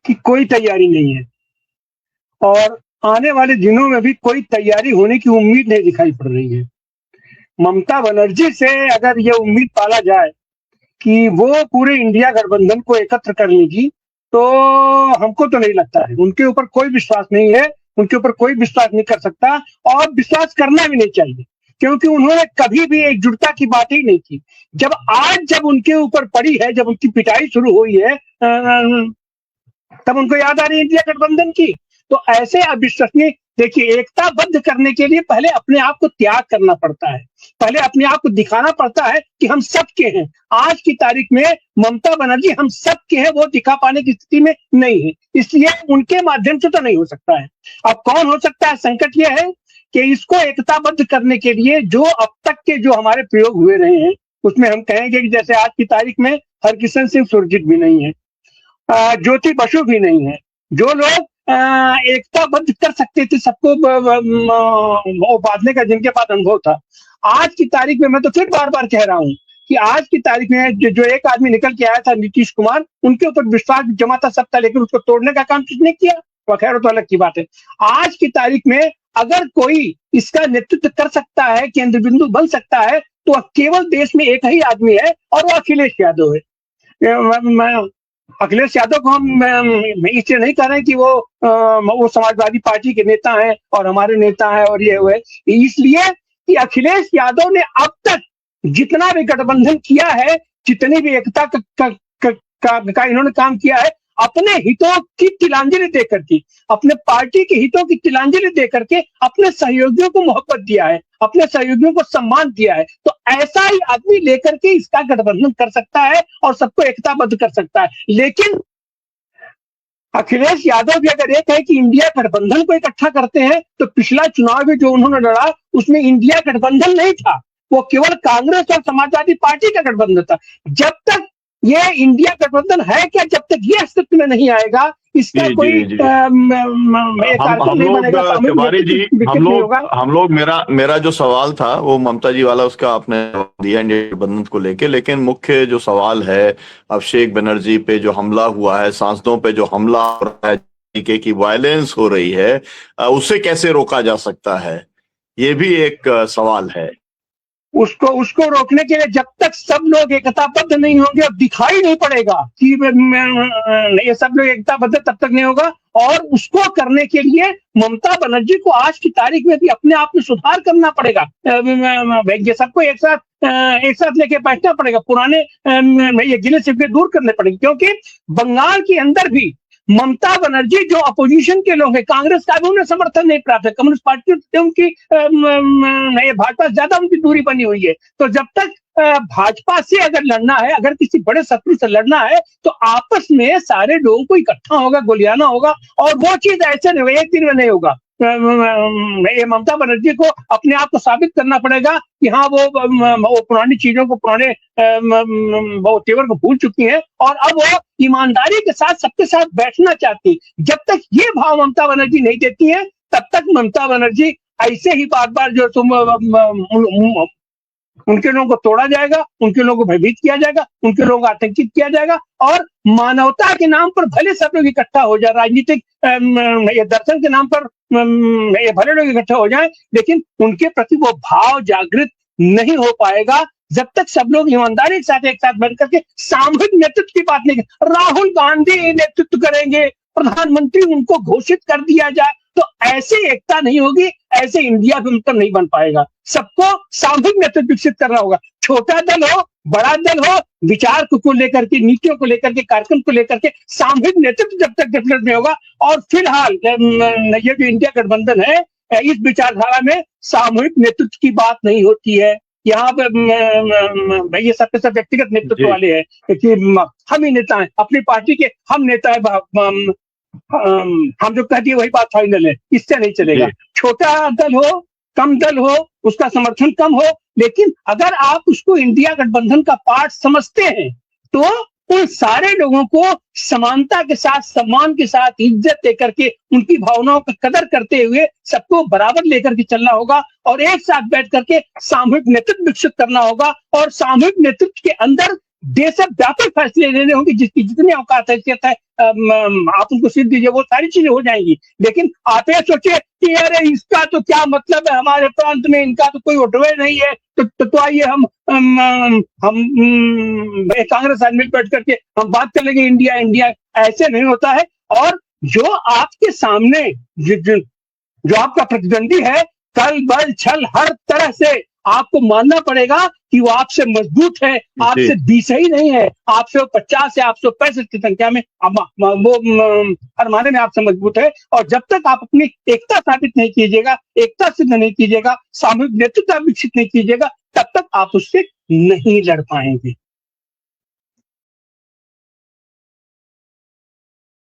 कि कोई तैयारी नहीं है और आने वाले दिनों में भी कोई तैयारी होने की उम्मीद नहीं दिखाई पड़ रही है। ममता बनर्जी से अगर ये उम्मीद पाला जाए कि वो पूरे इंडिया गठबंधन को एकत्र कर लेगी, तो हमको तो नहीं लगता है। उनके ऊपर कोई विश्वास नहीं है, उनके ऊपर कोई विश्वास नहीं कर सकता और विश्वास करना भी नहीं चाहिए, क्योंकि उन्होंने कभी भी एकजुटता की बात ही नहीं की। जब उनके ऊपर पड़ी है, जब उनकी पिटाई शुरू हुई है, तब उनको याद आ रही है इंडिया गठबंधन की। तो ऐसे अविश्वसनीय, देखिए, एकताबद्ध करने के लिए पहले अपने आप को त्याग करना पड़ता है, पहले अपने आप को दिखाना पड़ता है कि हम सबके हैं। आज की तारीख में ममता बनर्जी हम सबके हैं, वो दिखा पाने की स्थिति में नहीं है, इसलिए उनके माध्यम से तो नहीं हो सकता है। अब कौन हो सकता है? संकट यह है कि इसको एकताबद्ध करने के लिए जो अब तक के जो हमारे प्रयोग हुए रहे हैं, उसमें हम कहेंगे कि जैसे आज की तारीख में हरकिशन सिंह सुरजीत भी नहीं है, ज्योति बसु भी नहीं है, जो लोग एकताबद्ध कर सकते थे सबको वो बांधने का, जिनके पास अनुभव था। आज की तारीख में मैं तो फिर बार बार कह रहा हूँ कि आज की तारीख में जो एक आदमी निकल के आया था, नीतीश कुमार, उनके ऊपर विश्वास जमा था सबका, लेकिन उसको तोड़ने का काम किसने किया? वो खैर तो अलग की बात है। आज की तारीख में अगर कोई इसका नेतृत्व कर सकता है, केंद्र बिंदु बन सकता है, तो केवल देश में एक ही आदमी है और वो अखिलेश यादव है। अखिलेश यादव को हम इसलिए नहीं कह रहे हैं कि वो समाजवादी पार्टी के नेता हैं और हमारे नेता हैं और ये हुए, इसलिए कि अखिलेश यादव ने अब तक जितना भी गठबंधन किया है, जितनी भी एकता का इन्होंने काम किया है, अपने हितों की तिलांजलि देकर के, अपने पार्टी के हितों की तिलांजलि देकर के अपने सहयोगियों को मोहब्बत दिया है, अपने सहयोगियों को सम्मान दिया है। तो ऐसा ही आदमी लेकर के इसका गठबंधन कर सकता है और सबको एकताबद्ध कर सकता है। लेकिन अखिलेश यादव भी अगर एक है कि इंडिया गठबंधन को इकट्ठा करते हैं, तो पिछला चुनाव भी जो उन्होंने लड़ा उसमें इंडिया गठबंधन नहीं था, वो केवल कांग्रेस और समाजवादी पार्टी का गठबंधन था। जब तक ये इंडिया गठबंधन है क्या, जब तक ये अस्तित्व में नहीं आएगा, इसका कोई कार्यक्रम नहीं बनेगा, तिवारी जी, हम लोग मेरा जो सवाल था वो ममता जी वाला, उसका आपने दिया इंडिया गठबंधन को लेके, लेकिन मुख्य जो सवाल है अभिषेक बनर्जी पे जो हमला हुआ है, सांसदों पे जो हमला हो रहा है, तरीके की वायलेंस हो रही है, उसे कैसे रोका जा सकता है, ये भी एक सवाल है। उसको रोकने के लिए जब तक सब लोग एकताबद्ध नहीं होंगे, और दिखाई नहीं पड़ेगा कि ये सब लोग एकताबद्ध, तब तक नहीं होगा। और उसको करने के लिए ममता बनर्जी को आज की तारीख में भी अपने आप में सुधार करना पड़ेगा। ये सबको एक साथ लेके बैठना पड़ेगा, पुराने ये गिले शिकवे दूर करने पड़ेंगे, क्योंकि बंगाल के अंदर भी ममता बनर्जी जो अपोजिशन के लोग हैं, कांग्रेस का भी उन्हें समर्थन नहीं प्राप्त है, कम्युनिस्ट पार्टी से उनकी भाजपा से ज्यादा उनकी दूरी बनी हुई है। तो जब तक भाजपा से अगर लड़ना है, अगर किसी बड़े शत्रु से लड़ना है, तो आपस में सारे लोगों को इकट्ठा होगा, गोलियाना होगा, और वो चीज ऐसे नहीं होगा, एक दिन में नहीं होगा। ये ममता बनर्जी को अपने आप को साबित करना पड़ेगा कि हाँ, वो पुरानी चीजों को, पुराने वो तेवर को भूल चुकी हैं और अब वो ईमानदारी के साथ सबके साथ बैठना चाहती। जब तक ये भाव ममता बनर्जी नहीं देती है, तब तक ममता बनर्जी ऐसे ही बार बार जो उनके लोगों को तोड़ा जाएगा, उनके लोगों को भयभीत किया जाएगा, उनके लोगों को आतंकित किया जाएगा, और मानवता के नाम पर भले सब लोग इकट्ठा हो जाए, राजनीतिक ये दर्शन के नाम पर ये भले लोग इकट्ठा हो जाएं, लेकिन उनके प्रति वो भाव जागृत नहीं हो पाएगा जब तक सब लोग ईमानदारी के साथ एक साथ बैठ करके सामूहिक नेतृत्व की बात नहीं। राहुल गांधी नेतृत्व करेंगे, प्रधानमंत्री उनको घोषित कर दिया जाए, तो ऐसे एकता नहीं होगी, ऐसे इंडिया भी मतलब नहीं बन पाएगा। सबको सामूहिक नेतृत्व विकसित करना होगा, छोटा दल हो, बड़ा दल हो, विचार को लेकर के, नीतियों को लेकर के, कार्यक्रम को लेकर के सामूहिक नेतृत्व जब तक डेवलप नहीं होगा। और फिलहाल ये जो इंडिया गठबंधन है, इस विचारधारा में सामूहिक नेतृत्व की बात नहीं होती है। यहाँ पे ये सब व्यक्तिगत नेतृत्व वाले हैं कि हम ही नेता हैं, अपनी पार्टी के हम नेता है, हम जो कहती है वही बात फाइनल है, इससे नहीं चलेगा। छोटा दल हो, कम दल हो, उसका समर्थन कम हो, लेकिन अगर आप उसको इंडिया गठबंधन का पार्ट समझते हैं, तो उन सारे लोगों को समानता के साथ, सम्मान के साथ, इज्जत देकर के, उनकी भावनाओं का कदर करते हुए सबको बराबर लेकर के चलना होगा और एक साथ बैठ करके सामूहिक नेतृत्व विकसित करना होगा। और सामूहिक नेतृत्व के अंदर देशव्यापी फैसले लेने होंगे, जिसकी जितनी औकात हैसियत है आप उनको सीट दीजिए, वो सारी चीजें हो जाएंगी। लेकिन आप ये सोचिए कि अरे इसका तो क्या मतलब है हमारे प्रांत में, इनका तो कोई उठवे नहीं है, तो आइए हम कांग्रेस आदमी बैठ करके हम बात कर लेंगे इंडिया इंडिया। ऐसे नहीं होता है। और जो आपके सामने जो आपका प्रतिद्वंदी है, कल बल छल हर तरह से आपको मानना पड़ेगा कि वो आपसे मजबूत है, आपसे 20 ही नहीं है, आपसे 50 या 165 की संख्या में वो हर माने में आपसे मजबूत है। और जब तक आप अपनी एकता साबित नहीं कीजिएगा, एकता सिद्ध नहीं कीजिएगा, सामूहिक नेतृत्व विकसित नहीं कीजिएगा, तब तक आप उससे नहीं लड़ पाएंगे।